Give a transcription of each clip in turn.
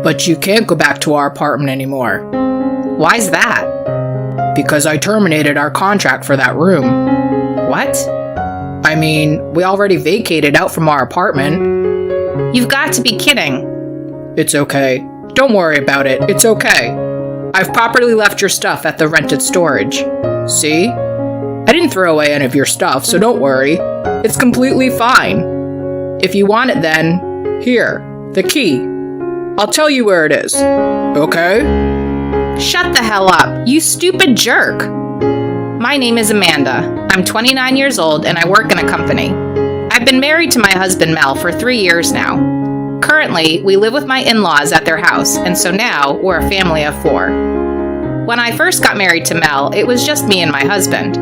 But you can't go back to our apartment anymore. Why's that? Because I terminated our contract for that room. What? I mean, we already vacated out from our apartment. You've got to be kidding. It's okay. Don't worry about it. It's okay. I've properly left your stuff at the rented storage. See? I didn't throw away any of your stuff, so don't worry. It's completely fine. If you want it then, here, the key. I'll tell you where it is. Okay? Shut the hell up, you stupid jerk. My name is Amanda. I'm 29 years old and I work in a company. I've been married to my husband Mel for 3 years now. Currently, we live with my in-laws at their house, and so now we're a family of 4. When I first got married to Mel, it was just me and my husband.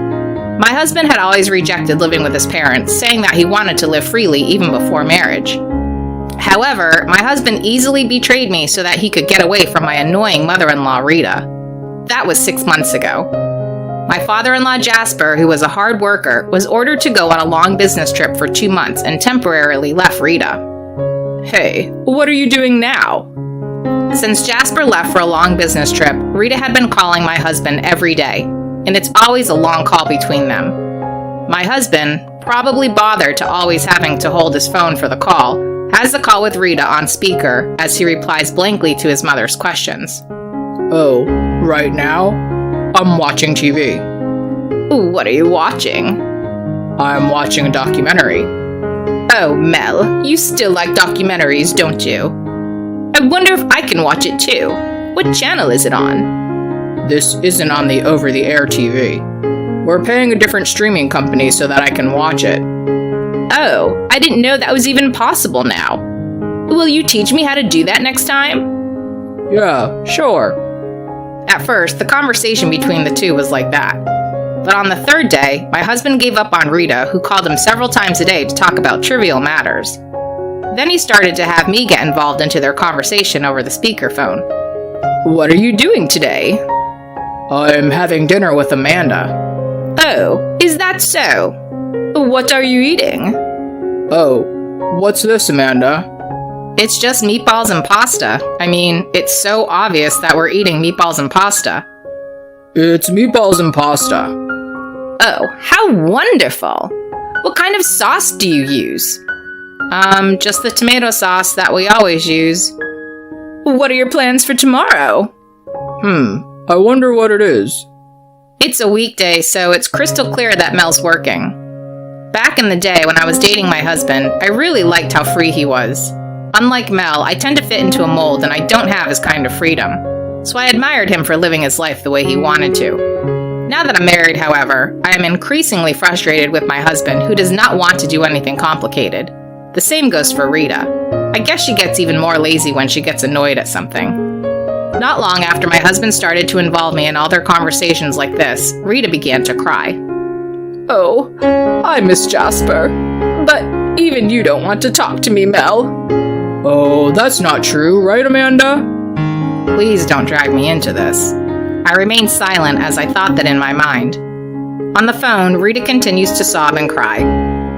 My husband had always rejected living with his parents, saying that he wanted to live freely even before marriage. However, my husband easily betrayed me so that he could get away from my annoying mother-in-law, Rita. That was 6 months ago. My father-in-law, Jasper, who was a hard worker, was ordered to go on a long business trip for 2 months and temporarily left Rita. Hey, what are you doing now? Since Jasper left for a long business trip, Rita had been calling my husband every day, and it's always a long call between them. My husband, probably bothered to always having to hold his phone for the call, has the call with Rita on speaker as he replies blankly to his mother's questions. Oh, right now? I'm watching TV. What are you watching? I'm watching a documentary. Oh, Mel, you still like documentaries, don't you? I wonder if I can watch it too. What channel is it on? This isn't on the over-the-air TV. We're paying a different streaming company so that I can watch it. Oh, I didn't know that was even possible now. Will you teach me how to do that next time? Yeah, sure. At first, the conversation between the two was like that. But on the third day, my husband gave up on Rita, who called him several times a day to talk about trivial matters. Then he started to have me get involved into their conversation over the speakerphone. What are you doing today? I'm having dinner with Amanda. Oh, is that so? What are you eating? Oh, what's this, Amanda? It's just meatballs and pasta. I mean, it's so obvious that we're eating meatballs and pasta. It's meatballs and pasta. Oh, how wonderful! What kind of sauce do you use? Just the tomato sauce that we always use. What are your plans for tomorrow? I wonder what it is. It's a weekday, so it's crystal clear that Mel's working. Back in the day when I was dating my husband, I really liked how free he was. Unlike Mel, I tend to fit into a mold and I don't have his kind of freedom. So I admired him for living his life the way he wanted to. Now that I'm married, however, I am increasingly frustrated with my husband, who does not want to do anything complicated. The same goes for Rita. I guess she gets even more lazy when she gets annoyed at something. Not long after my husband started to involve me in all their conversations like this, Rita began to cry. Oh, I miss Jasper. But even you don't want to talk to me, Mel. Oh, that's not true, right, Amanda? Please don't drag me into this. I remained silent as I thought that in my mind. On the phone, Rita continues to sob and cry.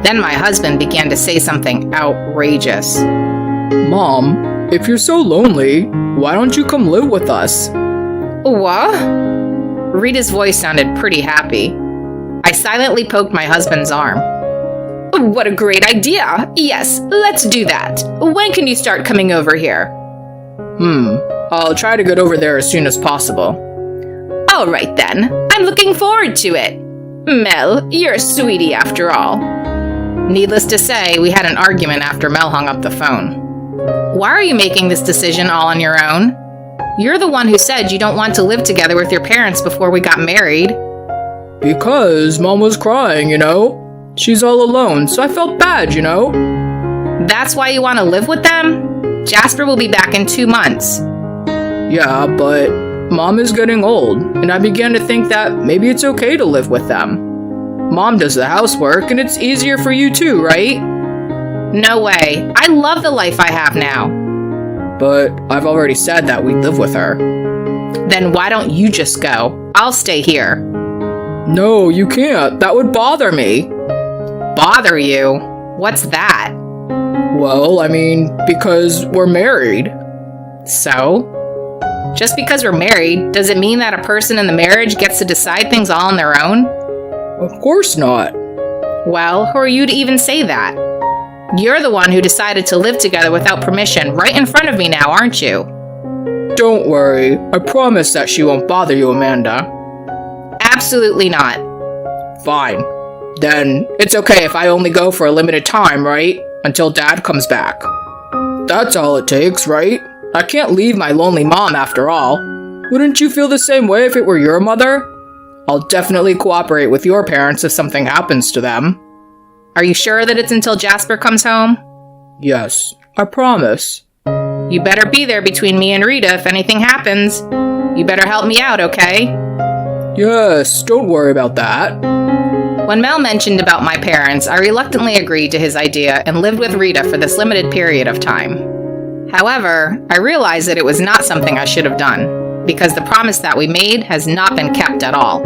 Then my husband began to say something outrageous. Mom, if you're so lonely, why don't you come live with us? What? Rita's voice sounded pretty happy. I silently poked my husband's arm. What a great idea! Yes, let's do that. When can you start coming over here? I'll try to get over there as soon as possible. All right then, I'm looking forward to it. Mel, you're a sweetie after all. Needless to say, we had an argument after Mel hung up the phone. Why are you making this decision all on your own? You're the one who said you don't want to live together with your parents before we got married. Because Mom was crying, you know? She's all alone, so I felt bad, you know? That's why you want to live with them? Jasper will be back in 2 months. Yeah, but Mom is getting old, and I began to think that maybe it's okay to live with them. Mom does the housework, and it's easier for you too, right? No way. I love the life I have now. But I've already said that we'd live with her. Then why don't you just go? I'll stay here. No, you can't. That would bother me. Bother you? What's that? Well, I mean, because we're married. So? Just because we're married, does it mean that a person in the marriage gets to decide things all on their own? Of course not. Well, who are you to even say that? You're the one who decided to live together without permission right in front of me now, aren't you? Don't worry. I promise that she won't bother you, Amanda. Absolutely not. Fine. Then it's okay if I only go for a limited time, right? Until Dad comes back. That's all it takes, right? I can't leave my lonely mom after all. Wouldn't you feel the same way if it were your mother? I'll definitely cooperate with your parents if something happens to them. Are you sure that it's until Jasper comes home? Yes, I promise. You better be there between me and Rita if anything happens. You better help me out, okay? Yes, don't worry about that. When Mel mentioned about my parents, I reluctantly agreed to his idea and lived with Rita for this limited period of time. However, I realized that it was not something I should have done, because the promise that we made has not been kept at all.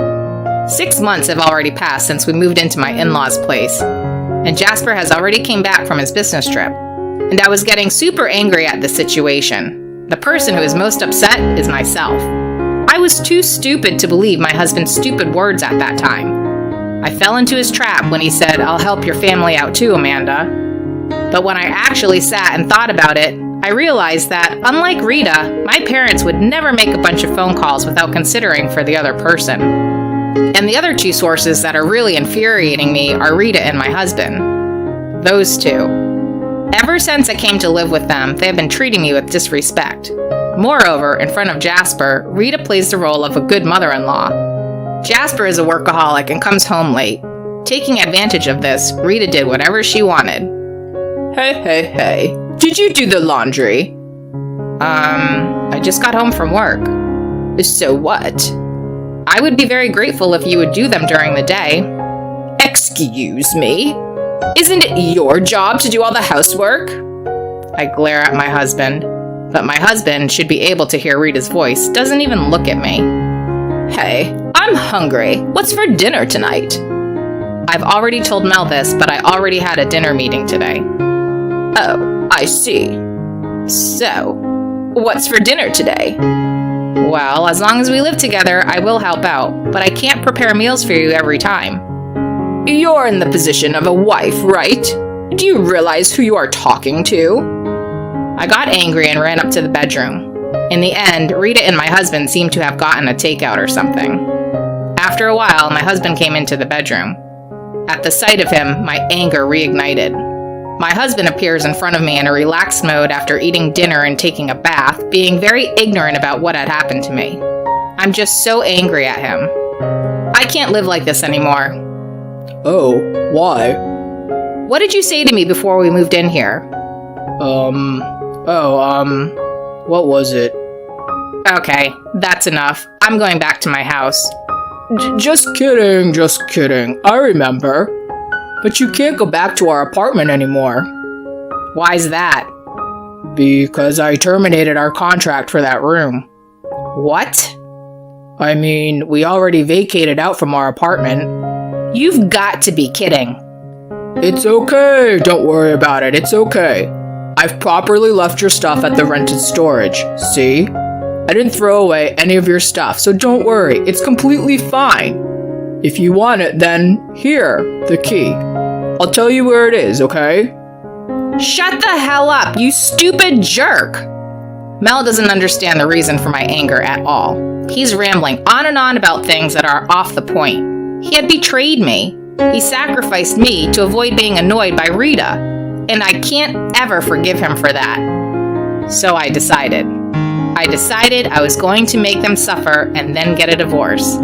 6 months have already passed since we moved into my in-laws' place, and Jasper has already came back from his business trip, and I was getting super angry at this situation. The person who is most upset is myself. I was too stupid to believe my husband's stupid words at that time. I fell into his trap when he said, "I'll help your family out too, Amanda." But when I actually sat and thought about it, I realized that, unlike Rita, my parents would never make a bunch of phone calls without considering for the other person. And the other two sources that are really infuriating me are Rita and my husband. Those two. Ever since I came to live with them, they have been treating me with disrespect. Moreover, in front of Jasper, Rita plays the role of a good mother-in-law. Jasper is a workaholic and comes home late. Taking advantage of this, Rita did whatever she wanted. Hey. Did you do the laundry? I just got home from work. So what? I would be very grateful if you would do them during the day. Excuse me? Isn't it your job to do all the housework? I glare at my husband, but my husband should be able to hear Rita's voice, doesn't even look at me. Hey, I'm hungry. What's for dinner tonight? I've already told Mel this, but I already had a dinner meeting today. Oh, I see. So, what's for dinner today? Well, as long as we live together, I will help out, but I can't prepare meals for you every time. You're in the position of a wife, right? Do you realize who you are talking to? I got angry and ran up to the bedroom. In the end, Rita and my husband seemed to have gotten a takeout or something. After a while, my husband came into the bedroom. At the sight of him, my anger reignited. My husband appears in front of me in a relaxed mode after eating dinner and taking a bath, being very ignorant about what had happened to me. I'm just so angry at him. I can't live like this anymore. Oh, why? What did you say to me before we moved in here? What was it? Okay, that's enough. I'm going back to my house. Just kidding. I remember. But you can't go back to our apartment anymore. Why's that? Because I terminated our contract for that room. What? I mean, we already vacated out from our apartment. You've got to be kidding. It's okay, don't worry about it, it's okay. I've properly left your stuff at the rented storage, see? I didn't throw away any of your stuff, so don't worry, it's completely fine. If you want it, then here, the key. I'll tell you where it is, okay? Shut the hell up, you stupid jerk! Mel doesn't understand the reason for my anger at all. He's rambling on and on about things that are off the point. He had betrayed me. He sacrificed me to avoid being annoyed by Rita, and I can't ever forgive him for that. So I decided I was going to make them suffer and then get a divorce.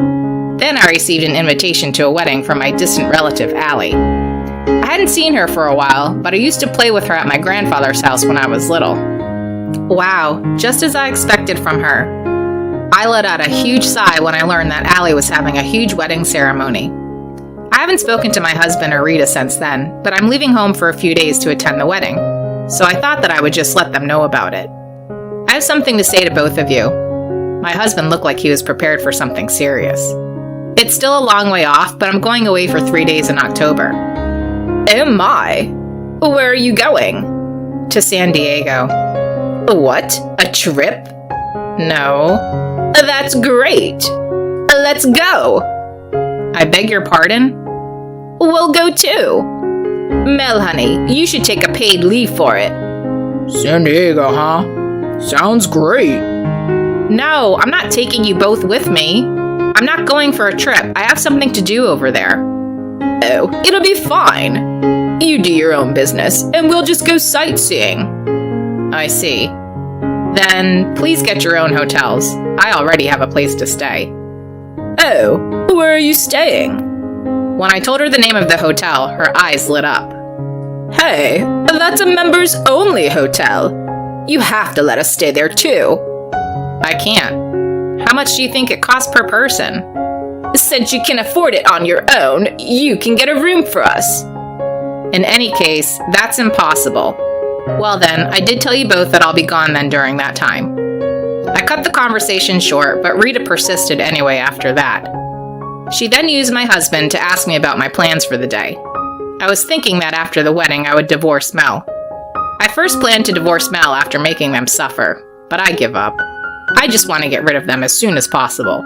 Then I received an invitation to a wedding from my distant relative, Allie. I hadn't seen her for a while, but I used to play with her at my grandfather's house when I was little. Wow, just as I expected from her. I let out a huge sigh when I learned that Allie was having a huge wedding ceremony. I haven't spoken to my husband or Rita since then, but I'm leaving home for a few days to attend the wedding, so I thought that I would just let them know about it. I have something to say to both of you. My husband looked like he was prepared for something serious. It's still a long way off, but I'm going away for 3 days in October. Oh my! Where are you going? To San Diego. What? A trip? No. That's great. Let's go. I beg your pardon? We'll go too. Mel, honey, you should take a paid leave for it. San Diego, huh? Sounds great. No, I'm not taking you both with me. I'm not going for a trip. I have something to do over there. Oh, it'll be fine. You do your own business, and we'll just go sightseeing. I see. Then please get your own hotels. I already have a place to stay. Oh, where are you staying? When I told her the name of the hotel, her eyes lit up. Hey, that's a members-only hotel. You have to let us stay there too. I can't. How much do you think it costs per person? Since you can afford it on your own, you can get a room for us. In any case, that's impossible. Well then, I did tell you both that I'll be gone then during that time. I cut the conversation short, but Rita persisted anyway after that. She then used my husband to ask me about my plans for the day. I was thinking that after the wedding I would divorce Mel. I first planned to divorce Mel after making them suffer, but I give up. I just want to get rid of them as soon as possible.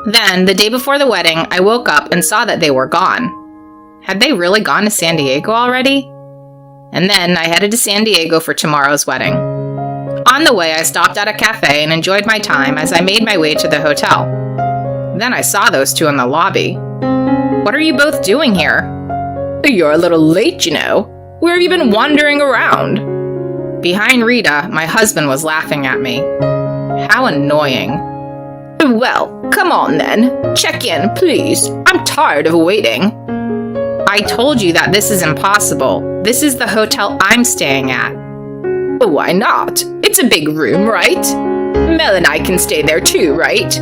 Then, the day before the wedding, I woke up and saw that they were gone. Had they really gone to San Diego already? And then I headed to San Diego for tomorrow's wedding. On the way, I stopped at a cafe and enjoyed my time as I made my way to the hotel. Then I saw those two in the lobby. What are you both doing here? You're a little late, you know. Where have you been wandering around? Behind Rita, my husband was laughing at me. How annoying. Well, come on then. Check in, please. I'm tired of waiting. I told you that this is impossible. This is the hotel I'm staying at. Why not? It's a big room, right? Mel and I can stay there too, right?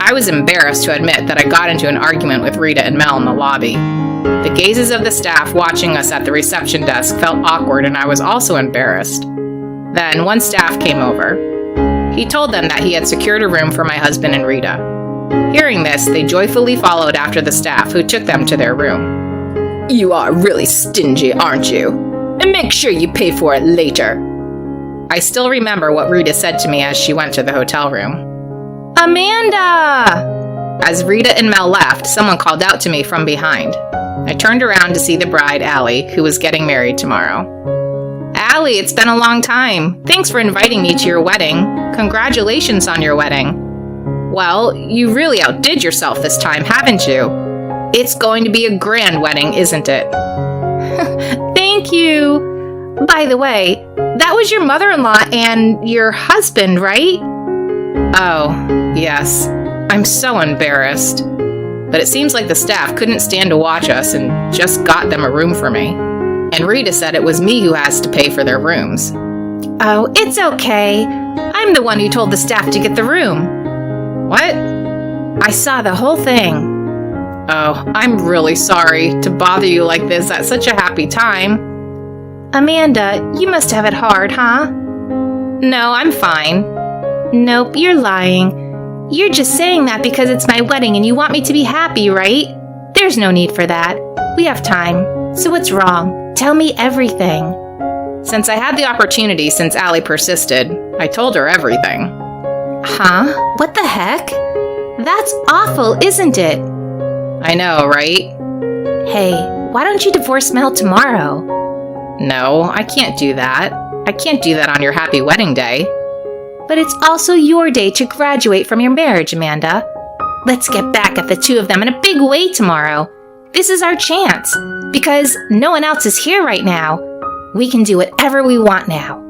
I was embarrassed to admit that I got into an argument with Rita and Mel in the lobby. The gazes of the staff watching us at the reception desk felt awkward, and I was also embarrassed. Then one staff came over. He told them that he had secured a room for my husband and Rita. Hearing this, they joyfully followed after the staff, who took them to their room. You are really stingy, aren't you? And make sure you pay for it later. I still remember what Rita said to me as she went to the hotel room. Amanda! As Rita and Mel left, someone called out to me from behind. I turned around to see the bride, Allie, who was getting married tomorrow. Allie, it's been a long time. Thanks for inviting me to your wedding. Congratulations on your wedding. Well, you really outdid yourself this time, haven't you? It's going to be a grand wedding, isn't it? Thank you. By the way, that was your mother-in-law and your husband, right? Oh, yes. I'm so embarrassed. But it seems like the staff couldn't stand to watch us and just got them a room for me. And Rita said it was me who has to pay for their rooms. Oh, it's okay. I'm the one who told the staff to get the room. What? I saw the whole thing. Oh, I'm really sorry to bother you like this at such a happy time. Amanda, you must have it hard, huh? No, I'm fine. Nope, you're lying. You're just saying that because it's my wedding and you want me to be happy, right? There's no need for that. We have time. So what's wrong? Tell me everything. Since I had the opportunity since Allie persisted, I told her everything. Huh? What the heck? That's awful, isn't it? I know, right? Hey, why don't you divorce Mel tomorrow? No, I can't do that. I can't do that on your happy wedding day. But it's also your day to graduate from your marriage, Amanda. Let's get back at the two of them in a big way tomorrow. This is our chance, because no one else is here right now. We can do whatever we want now.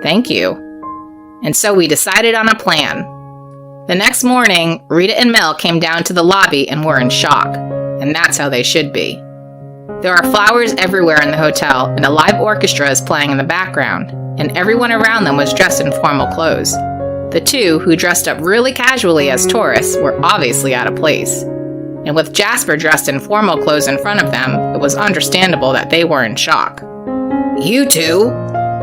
Thank you. And so we decided on a plan. The next morning, Rita and Mel came down to the lobby and were in shock. And that's how they should be. There are flowers everywhere in the hotel, and a live orchestra is playing in the background, and everyone around them was dressed in formal clothes. The two, who dressed up really casually as tourists, were obviously out of place. And with Jasper dressed in formal clothes in front of them, it was understandable that they were in shock. You two?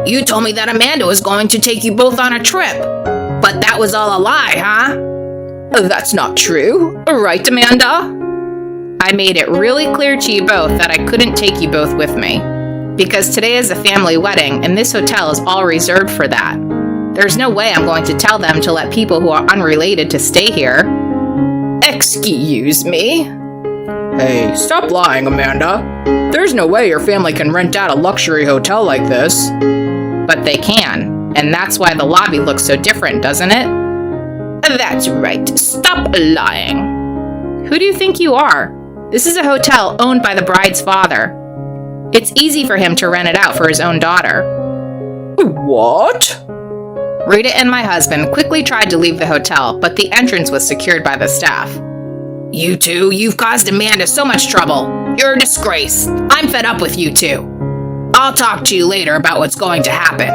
You told me that Amanda was going to take you both on a trip. But that was all a lie, huh? That's not true. Right, Amanda? I made it really clear to you both that I couldn't take you both with me. Because today is a family wedding, and this hotel is all reserved for that. There's no way I'm going to tell them to let people who are unrelated to stay here. Excuse me? Hey, stop lying, Amanda. There's no way your family can rent out a luxury hotel like this. But they can, and that's why the lobby looks so different, doesn't it? That's right. Stop lying. Who do you think you are? This is a hotel owned by the bride's father. It's easy for him to rent it out for his own daughter. What? Rita and my husband quickly tried to leave the hotel, but the entrance was secured by the staff. You two, you've caused Amanda so much trouble. You're a disgrace. I'm fed up with you two. I'll talk to you later about what's going to happen.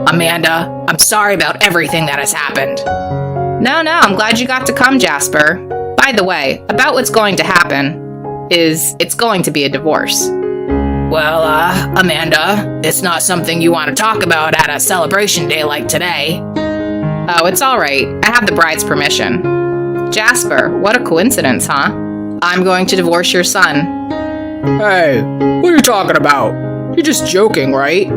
Amanda, I'm sorry about everything that has happened. No, I'm glad you got to come, Jasper. By the way, about what's going to happen is it's going to be a divorce. Well, Amanda, it's not something you want to talk about at a celebration day like today. Oh, it's all right. I have the bride's permission. Jasper, what a coincidence, huh? I'm going to divorce your son. Hey, what are you talking about? You're just joking, right?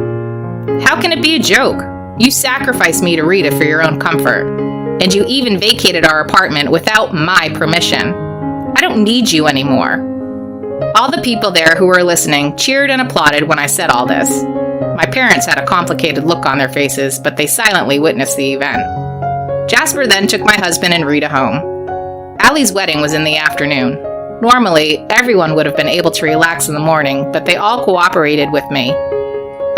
How can it be a joke? You sacrificed me to Rita for your own comfort. And you even vacated our apartment without my permission. I don't need you anymore. All the people there who were listening cheered and applauded when I said all this. My parents had a complicated look on their faces, but they silently witnessed the event. Jasper then took my husband and Rita home. Allie's wedding was in the afternoon. Normally, everyone would have been able to relax in the morning, but they all cooperated with me.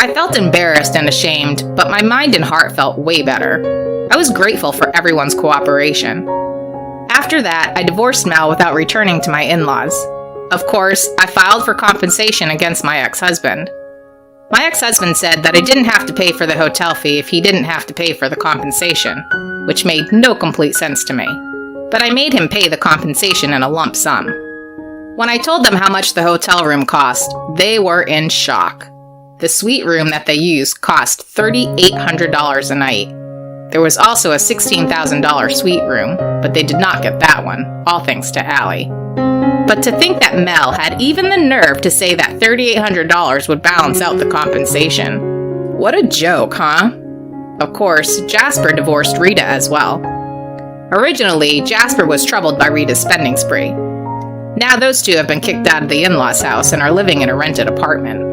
I felt embarrassed and ashamed, but my mind and heart felt way better. I was grateful for everyone's cooperation. After that, I divorced Mel without returning to my in-laws. Of course, I filed for compensation against my ex-husband. My ex-husband said that I didn't have to pay for the hotel fee if he didn't have to pay for the compensation, which made no complete sense to me. But I made him pay the compensation in a lump sum. When I told them how much the hotel room cost, they were in shock. The suite room that they used cost $3,800 a night. There was also a $16,000 suite room, but they did not get that one, all thanks to Allie. But to think that Mel had even the nerve to say that $3,800 would balance out the compensation. What a joke, huh? Of course, Jasper divorced Rita as well. Originally, Jasper was troubled by Rita's spending spree. Now those two have been kicked out of the in-laws' house and are living in a rented apartment.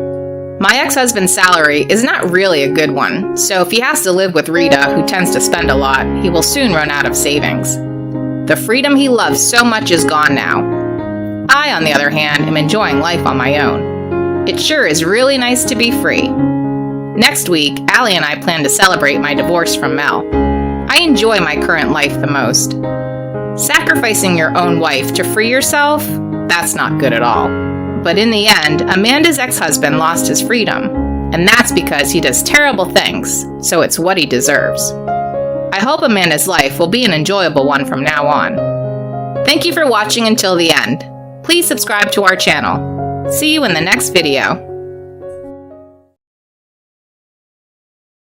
My ex-husband's salary is not really a good one, so if he has to live with Rita, who tends to spend a lot, he will soon run out of savings. The freedom he loves so much is gone now. I, on the other hand, am enjoying life on my own. It sure is really nice to be free. Next week, Allie and I plan to celebrate my divorce from Mel. I enjoy my current life the most. Sacrificing your own wife to free yourself? That's not good at all. But in the end, Amanda's ex-husband lost his freedom, and that's because he does terrible things, so it's what he deserves. I hope Amanda's life will be an enjoyable one from now on. Thank you for watching until the end. Please subscribe to our channel. See you in the next video.